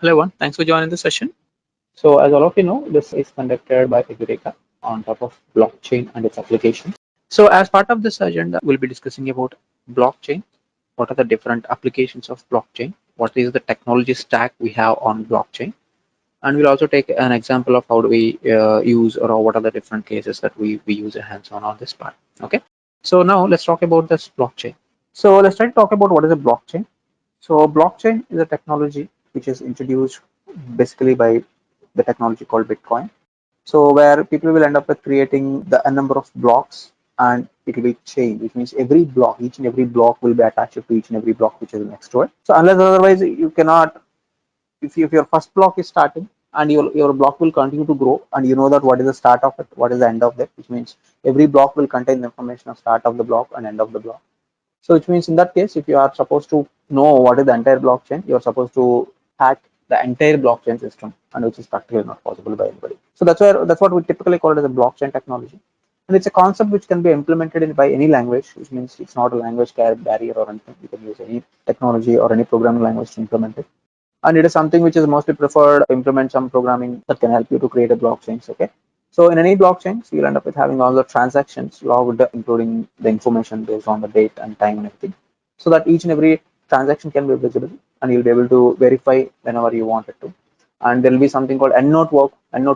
Hello, everyone. Thanks for joining the session. As all of you know, this is conducted by Edureka on top of blockchain and its applications. As part of this agenda, we'll be discussing about blockchain. What are the different applications of blockchain? What is the technology stack we have on blockchain? And we'll also take an example of how do we use or what are the different cases that we use a hands-on on this part. Okay. So now let's talk about this blockchain. So let's try to talk about what is a blockchain. So blockchain is a technology which is introduced basically by the technology called Bitcoin. So where people will end up with creating a number of blocks and it will be chained, which means every block, each and every block will be attached to each and every block which is next to it. So unless otherwise you cannot, if your first block is starting and your block will continue to grow and you know that what is the start of it, what is the end of it, which means every block will contain the information of start of the block and end of the block. So which means in that case, if you are supposed to know what is the entire blockchain, you are supposed to hack the entire blockchain system, and which is practically not possible by anybody. So that's what we typically call it as a blockchain technology, and it's a concept which can be implemented by any language, which means it's not a language barrier or anything. You can use any technology or any programming language to implement it, and it is something which is mostly preferred to implement some programming that can help you to create a blockchain. Okay. So in any blockchains, you'll end up with having all the transactions logged, including the information based on the date and time and everything, so that each and every transaction can be visible and you'll be able to verify whenever you want it to. And there will be something called end node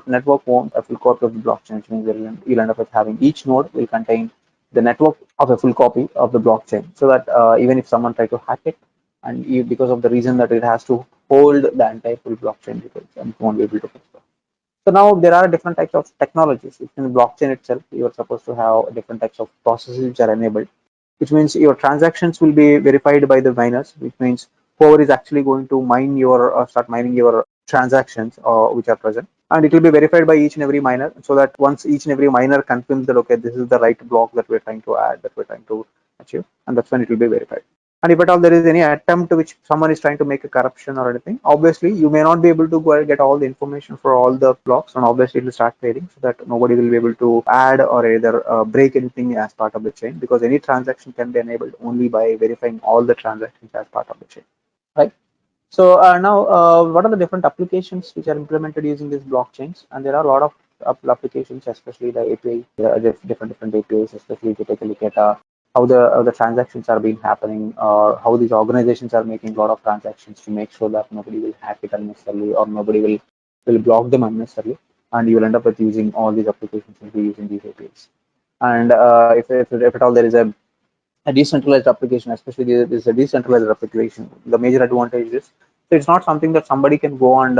network owns a full copy of the blockchain, which means you'll end up with having each node will contain the network of a full copy of the blockchain, so that even if someone try to hack it, and because of the reason that it has to hold the entire full blockchain details and it won't be able to fix that. So now there are different types of technologies. In the blockchain itself, you are supposed to have different types of processes which are enabled, which means your transactions will be verified by the miners, which means whoever is actually going to mine your start mining your transactions which are present, and it will be verified by each and every miner, so that once each and every miner confirms that okay, this is the right block that we're trying to add, that we're trying to achieve, and that's when it will be verified. And if at all there is any attempt which someone is trying to make a corruption or anything, obviously you may not be able to go and get all the information for all the blocks, and obviously it will start fading, so that nobody will be able to add or either break anything as part of the chain, because any transaction can be enabled only by verifying all the transactions as part of the chain, right? So now, what are the different applications which are implemented using these blockchains? And there are a lot of applications, especially the API, different APIs, especially if you take a look at how the transactions are being happening, or how these organizations are making a lot of transactions to make sure that nobody will hack it unnecessarily, or nobody will block them unnecessarily, and you will end up with using all these applications will be using these APIs. And if at all there is a decentralized application, especially this is a decentralized application, the major advantage is so it's not something that somebody can go and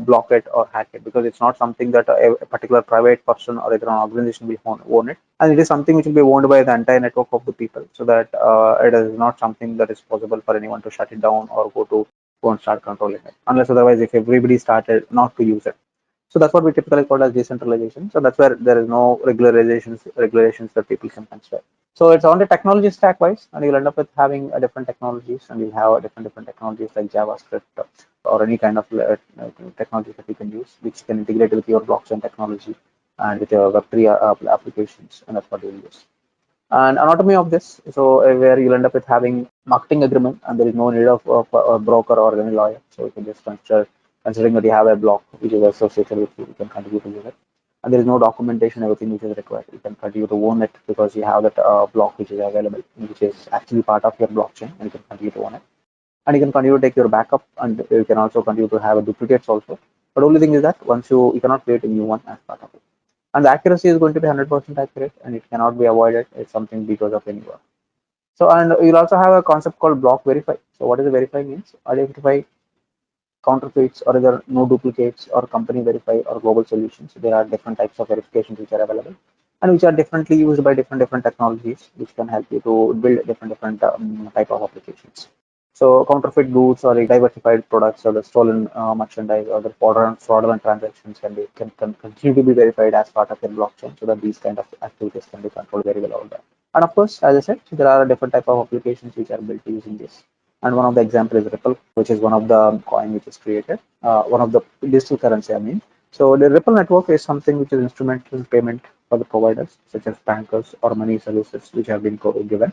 block it or hack it, because it's not something that a particular private person or either an organization will own it, and it is something which will be owned by the entire network of the people, so that it is not something that is possible for anyone to shut it down or go and start controlling it, unless otherwise if everybody started not to use it. So that's what we typically call as decentralization. So that's where there is no regulations that people can consider. So it's on the technology stack wise, and you'll end up with having a different technologies, and you'll have a different technologies like JavaScript or any kind of technology that you can use, which can integrate with your blockchain technology and with your Web3 applications, and that's what you'll use. And anatomy of this, so where you'll end up with having marketing agreement, and there is no need of a broker or any lawyer. So you can just considering that you have a block which is associated with you can continue to use it. And there is no documentation, everything which is required. You can continue to own it because you have that block which is available, which is actually part of your blockchain, and you can continue to own it. And you can continue to take your backup, and you can also continue to have a duplicates also. But only thing is that once you cannot create a new one as part of it, and the accuracy is going to be 100% accurate, and it cannot be avoided. It's something because of anyone. So, and you'll also have a concept called block verify. So what is the verify means? Identify counterfeits or either no duplicates or company verify or global solutions. There are different types of verifications which are available and which are differently used by different technologies, which can help you to build different type of applications. So counterfeit goods or diversified products or the stolen merchandise or the fraudulent transactions can continue to be verified as part of your blockchain, so that these kind of activities can be controlled very well over there. And of course, as I said, there are different type of applications which are built using this. And one of the example is Ripple, which is one of the coin which is created, one of the digital currency, I mean. So the Ripple network is something which is instrumental in payment for the providers, such as bankers or money services, which have been given.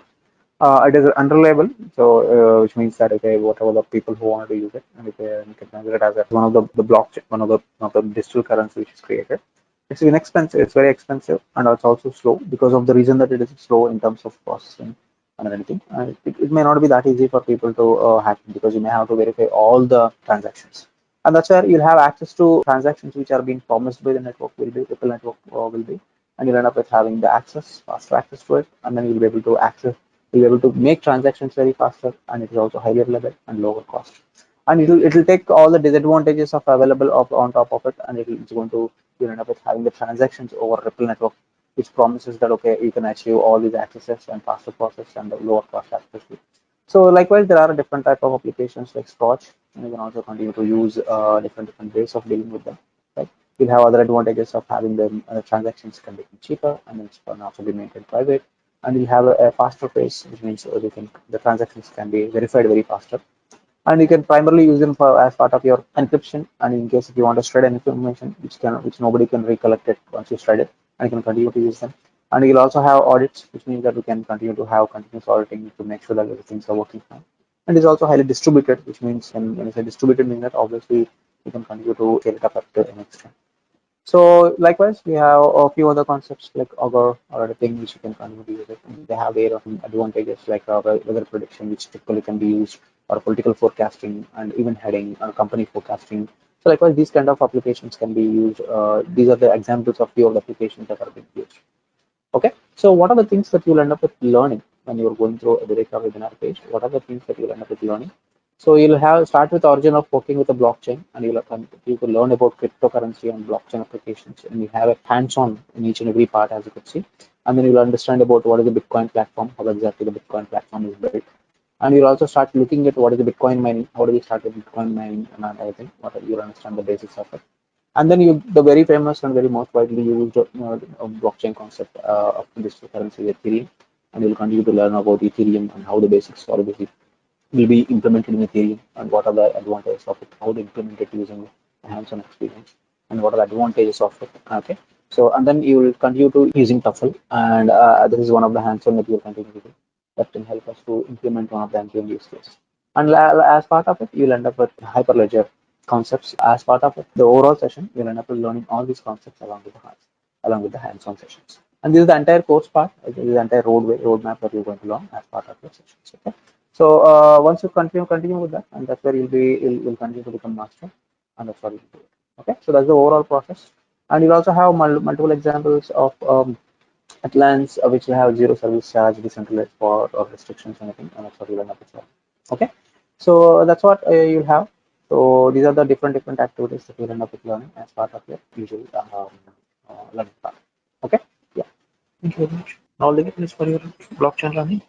It is unreliable, so which means that okay, whatever the people who want to use it, and okay, you can consider it as one of the blockchain, one of the digital currency which is created. It's inexpensive, it's very expensive, and it's also slow because of the reason that it is slow in terms of processing and anything. And it may not be that easy for people to hack it because you may have to verify all the transactions. And that's where you'll have access to transactions which are being promised by the network will be Ripple network will be, and you'll end up with having the access, faster access to it, and then you'll be able to access, you'll be able to make transactions very faster, and it is also highly reliable and lower cost. And it'll take all the disadvantages of available of on top of it, and it's going to, you end up with having the transactions over Ripple network, which promises that okay, you can achieve all these accesses and faster process and the lower cost access. So likewise, there are different type of applications like Scotch, and you can also continue to use different ways of dealing with them. Right? You'll have other advantages of having the transactions can be cheaper, and it can also be maintained private, and you'll have a faster pace, which means the transactions can be verified very faster, and you can primarily use them for as part of your encryption, and in case if you want to shred information which nobody can recollect it once you shred it, and you can continue to use them. And you'll also have audits, which means that we can continue to have continuous auditing to make sure that things are working fine. And it's also highly distributed, which means when you say distributed means that obviously you can continue to scale it up to an extent. So likewise, we have a few other concepts like Augur or other thing which you can continue to use it. They have their advantages like weather prediction, which typically can be used, or political forecasting, and even heading or company forecasting. So likewise, these kind of applications can be used. These are the examples of few of the applications that are being used. Okay, so what are the things that you'll end up with learning when you're going through a Edureka webinar page? What are the things that you'll end up with learning? So you'll have start with the origin of working with a blockchain, and you will learn about cryptocurrency and blockchain applications, and you have a hands-on in each and every part, as you could see. And then you'll understand about what is the Bitcoin platform, how exactly the Bitcoin platform is built, and you'll also start looking at what is the Bitcoin mining, how do we start with Bitcoin mining, and everything. What you'll understand the basics of it. And then the very famous and very most widely used blockchain concept of digital currency is Ethereum, and you'll continue to learn about Ethereum and how the basics will be implemented in Ethereum, and what are the advantages of it, how to implement it using hands-on experience, and what are the advantages of it. Okay, so and then you will continue to using TOEFL, and this is one of the hands-on that you will continue to do that can help us to implement one of the MPM use cases. And as part of it, you'll end up with Hyperledger concepts as part of it. The overall session, you'll end up learning all these concepts along with the hands-on sessions. And this is the entire course part. This is the entire roadmap that you're going to learn as part of your sessions. Okay. So once you continue with that, and that's where you'll continue to become master, and that's what you do. Okay. So that's the overall process. And you'll also have multiple examples of Atlantis, which will have zero service charge, decentralized for or restrictions, anything, and that's what you'll end up with. Okay. So that's what you'll have. So these are the different activities that you'll end up with learning as part of your usual learning path. Okay. Yeah. Thank you very much. All the best for your blockchain learning.